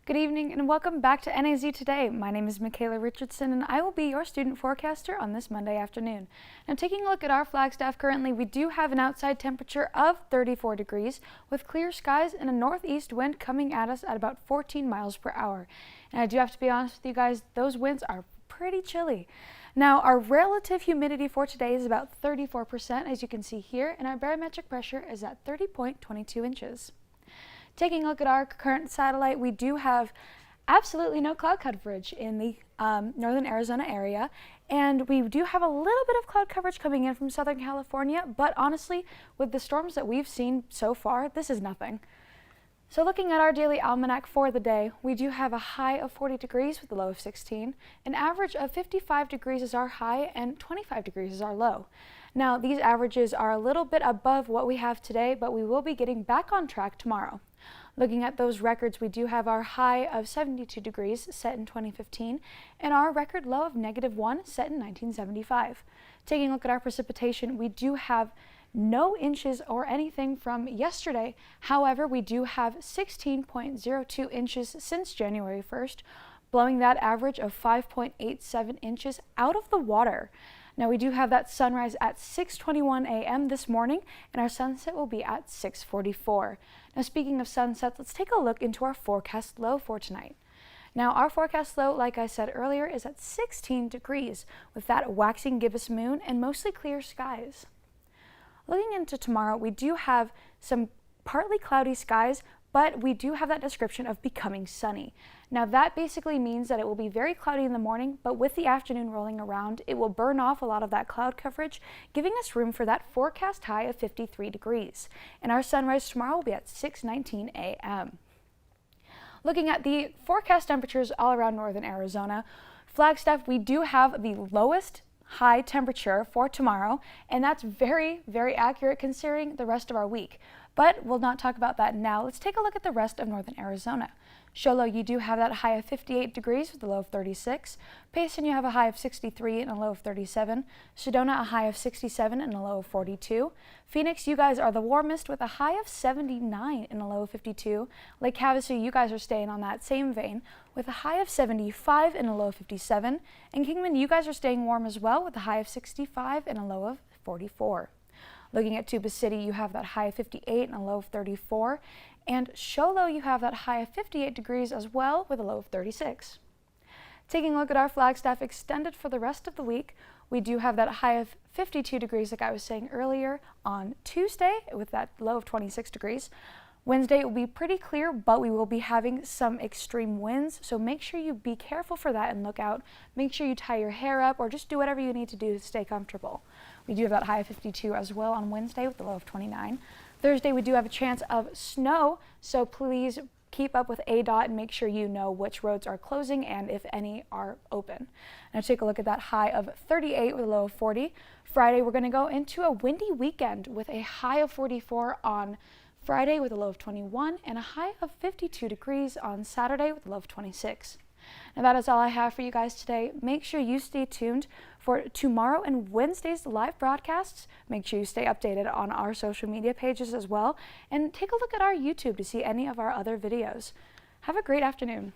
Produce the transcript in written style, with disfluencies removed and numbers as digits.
Good evening and welcome back to NAZ Today. My name is Michaela Richardson and I will be your student forecaster on this Monday afternoon. Now taking a look at our Flagstaff currently, we do have an outside temperature of 34 degrees with clear skies and a northeast wind coming at us at about 14 miles per hour. And I do have to be honest with you guys, those winds are pretty chilly. Now our relative humidity for today is about 34% as you can see here, and our barometric pressure is at 30.22 inches. Taking a look at our current satellite, we do have absolutely no cloud coverage in the northern Arizona area, and we do have a little bit of cloud coverage coming in from Southern California, but honestly, with the storms that we've seen so far, this is nothing. So looking at our daily almanac for the day, we do have a high of 40 degrees with a low of 16. An average of 55 degrees is our high and 25 degrees is our low. Now these averages are a little bit above what we have today, but we will be getting back on track tomorrow. Looking at those records, we do have our high of 72 degrees set in 2015 and our record low of -1 set in 1975. Taking a look at our precipitation, we do have no inches or anything from yesterday. However, we do have 16.02 inches since January 1st, blowing that average of 5.87 inches out of the water. Now we do have that sunrise at 6:21 a.m. this morning, and our sunset will be at 6:44. Now speaking of sunsets, let's take a look into our forecast low for tonight. Now our forecast low, like I said earlier, is at 16 degrees with that waxing gibbous moon and mostly clear skies. Looking into tomorrow, we do have some partly cloudy skies, but we do have that description of becoming sunny. Now that basically means that it will be very cloudy in the morning, but with the afternoon rolling around, it will burn off a lot of that cloud coverage, giving us room for that forecast high of 53 degrees. And our sunrise tomorrow will be at 6:19 a.m. Looking at the forecast temperatures all around northern Arizona, Flagstaff, we do have the lowest high temperature for tomorrow, and that's very, very accurate considering the rest of our week. But we'll not talk about that now. Let's take a look at the rest of northern Arizona. Show Low, you do have that high of 58 degrees with a low of 36. Payson, you have a high of 63 and a low of 37. Sedona, a high of 67 and a low of 42. Phoenix, you guys are the warmest with a high of 79 and a low of 52. Lake Havasu, you guys are staying on that same vein with a high of 75 and a low of 57. And Kingman, you guys are staying warm as well with a high of 65 and a low of 44. Looking at Tuba City, you have that high of 58 and a low of 34. And Show Low, you have that high of 58 degrees as well with a low of 36. Taking a look at our Flagstaff extended for the rest of the week, we do have that high of 52 degrees like I was saying earlier on Tuesday with that low of 26 degrees. Wednesday will be pretty clear, but we will be having some extreme winds, so make sure you be careful for that and look out. Make sure you tie your hair up or just do whatever you need to do to stay comfortable. We do have that high of 52 as well on Wednesday with the low of 29. Thursday we do have a chance of snow, so please keep up with ADOT and make sure you know which roads are closing and if any are open. Now take a look at that high of 38 with a low of 40. Friday we're going to go into a windy weekend with a high of 44 on Friday with a low of 21 and a high of 52 degrees on Saturday with a low of 26. Now that is all I have for you guys today. Make sure you stay tuned for tomorrow and Wednesday's live broadcasts. Make sure you stay updated on our social media pages as well, and take a look at our YouTube to see any of our other videos. Have a great afternoon.